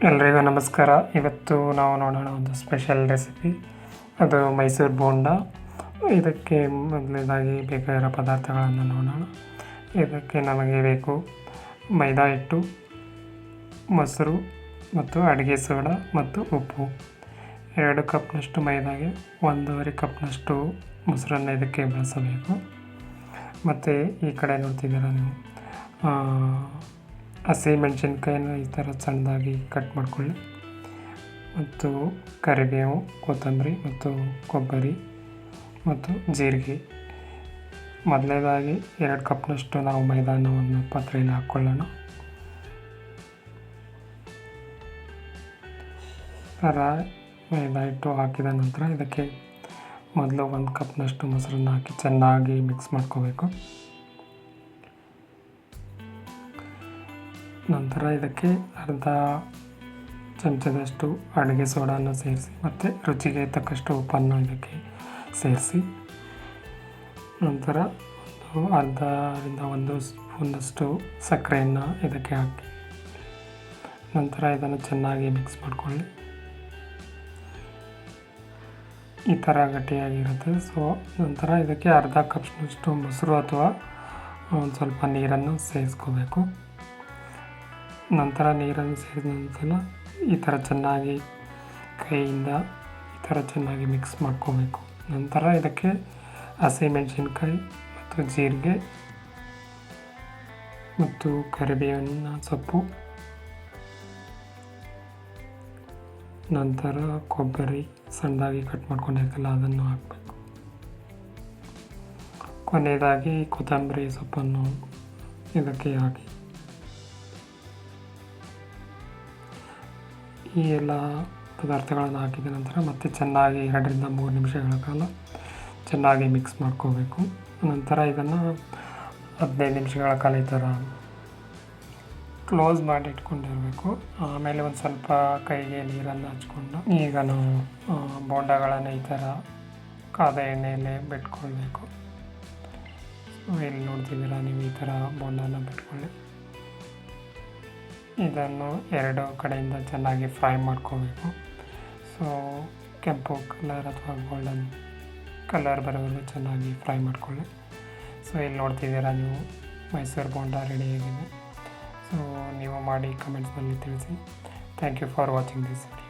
ಎಲ್ರಿಗೂ ನಮಸ್ಕಾರ. ಇವತ್ತು ನಾವು ನೋಡೋಣ ಒಂದು ಸ್ಪೆಷಲ್ ರೆಸಿಪಿ, ಅದು ಮೈಸೂರು ಬೋಂಡ. ಇದಕ್ಕೆ ಮೊದಲನೇದಾಗಿ ಬೇಕಾಗಿರೋ ಪದಾರ್ಥಗಳನ್ನು ನೋಡೋಣ. ಇದಕ್ಕೆ ನಮಗೆ ಬೇಕು ಮೈದಾ ಹಿಟ್ಟು, ಮೊಸರು ಮತ್ತು ಅಡುಗೆ ಸೋಡಾ ಮತ್ತು ಉಪ್ಪು. 2 ಕಪ್ನಷ್ಟು ಮೈದಾಗೆ 1.5 ಕಪ್ನಷ್ಟು ಮೊಸರನ್ನು ಇದಕ್ಕೆ ಬಳಸಬೇಕು. ಮತ್ತು ಈ ಕಡೆ ನೋಡ್ತಿದ್ದೀರಾ ನೀವು, ಹಸಿಮೆಣಸಿನ್ಕಾಯನ್ನು ಈ ಥರ ಸಣ್ಣದಾಗಿ ಕಟ್ ಮಾಡ್ಕೊಳ್ಳಿ. ಮತ್ತು ಕರಿಬೇವು, ಕೊತ್ತಂಬರಿ ಮತ್ತು ಕೊಬ್ಬರಿ ಮತ್ತು ಜೀರಿಗೆ. ಮೊದಲನೇದಾಗಿ 2 ಕಪ್ನಷ್ಟು ನಾವು ಮೈದಾನವನ್ನು ಪಾತ್ರೆಯಲ್ಲಿ ಹಾಕ್ಕೊಳ್ಳೋಣ. ಥರ ಮೈದಾ ಹಿಟ್ಟು ಹಾಕಿದ ನಂತರ ಇದಕ್ಕೆ ಮೊದಲು 1 ಕಪ್ನಷ್ಟು ಮೊಸರನ್ನು ಹಾಕಿ ಚೆನ್ನಾಗಿ ಮಿಕ್ಸ್ ಮಾಡ್ಕೋಬೇಕು. ನಂತರ ಇದಕ್ಕೆ ಅರ್ಧ ಚಮಚದಷ್ಟು ಅಡುಗೆ ಸೋಡಾನ ಸೇರಿಸಿ ಮತ್ತು ರುಚಿಗೆ ತಕ್ಕಷ್ಟು ಉಪ್ಪನ್ನು ಇದಕ್ಕೆ ಸೇರಿಸಿ, ನಂತರ ಅರ್ಧದಿಂದ 1 ಸ್ಪೂನಷ್ಟು ಸಕ್ಕರೆಯನ್ನು ಇದಕ್ಕೆ ಹಾಕಿ ನಂತರ ಇದನ್ನು ಚೆನ್ನಾಗಿ ಮಿಕ್ಸ್ ಮಾಡಿಕೊಳ್ಳಿ. ಈ ಥರ ಗಟ್ಟಿಯಾಗಿರುತ್ತೆ. ನಂತರ ಇದಕ್ಕೆ ಅರ್ಧ ಕಪ್ನಷ್ಟು ಮೊಸರು ಅಥವಾ ಒಂದು ಸ್ವಲ್ಪ ನೀರನ್ನು ಸೇರಿಸ್ಕೋಬೇಕು. ನಂತರ ನೀರನ್ನು ಸೇರಿದ ನಂತರ ಈ ಥರ ಚೆನ್ನಾಗಿ ಕೈಯಿಂದ ಈ ಥರ ಚೆನ್ನಾಗಿ ಮಿಕ್ಸ್ ಮಾಡ್ಕೋಬೇಕು. ನಂತರ ಇದಕ್ಕೆ ಹಸಿಮೆಣಸಿನ್ಕಾಯಿ ಮತ್ತು ಜೀರಿಗೆ ಮತ್ತು ಕರಿಬೇವಿನ ಸೊಪ್ಪು, ನಂತರ ಕೊಬ್ಬರಿ ಸಣ್ಣದಾಗಿ ಕಟ್ ಮಾಡ್ಕೊಂಡಿರ್ತಿಲ್ಲ ಅದನ್ನು ಹಾಕಬೇಕು. ಕೊನೆಯದಾಗಿ ಕೊತ್ತಂಬರಿ ಸೊಪ್ಪನ್ನು ಇದಕ್ಕೆ ಹಾಕಿ ಈ ಎಲ್ಲ ಪದಾರ್ಥಗಳನ್ನು ಹಾಕಿದ ನಂತರ ಮತ್ತೆ ಚೆನ್ನಾಗಿ 2ರಿಂದ 3 ನಿಮಿಷಗಳ ಕಾಲ ಚೆನ್ನಾಗಿ ಮಿಕ್ಸ್ ಮಾಡ್ಕೋಬೇಕು. ನಂತರ ಇದನ್ನು 15 ನಿಮಿಷಗಳ ಕಾಲ ಈ ಥರ ಕ್ಲೋಸ್ ಮಾಡಿ ಇಟ್ಕೊಂಡಿರಬೇಕು. ಆಮೇಲೆ ಒಂದು ಸ್ವಲ್ಪ ಕೈಗೆ ನೀರನ್ನು ಹಚ್ಕೊಂಡು ಈಗ ನಾವು ಬೋಂಡಗಳನ್ನು ಈ ಥರ ಕಾದ ಎಣ್ಣೆಯಲ್ಲೇ ಬಿಟ್ಕೊಳ್ಬೇಕು. ಇಲ್ಲಿ ನೋಡ್ತಿದ್ದೀರಾ ನೀವು, ಈ ಥರ ಬೋಂಡನ ಬಿಟ್ಕೊಳ್ಳಿ. ಇದನ್ನು 2 ಕಡೆಯಿಂದ ಚೆನ್ನಾಗಿ ಫ್ರೈ ಮಾಡ್ಕೋಬೇಕು. ಕೆಂಪು ಕಲರ್ ಅಥವಾ ಗೋಲ್ಡನ್ ಕಲರ್ ಬರೋವರೆಗೂ ಚೆನ್ನಾಗಿ ಫ್ರೈ ಮಾಡ್ಕೊಳ್ಳಿ. ಇಲ್ಲಿ ನೋಡ್ತಿದ್ದೀರಾ ನೀವು, ಮೈಸೂರು ಬೋಂಡ ರೆಡಿಯಾಗಿದೆ. ನೀವು ಮಾಡಿ ಕಮೆಂಟ್ಸ್ನಲ್ಲಿ ತಿಳಿಸಿ. Thank you for watching this video.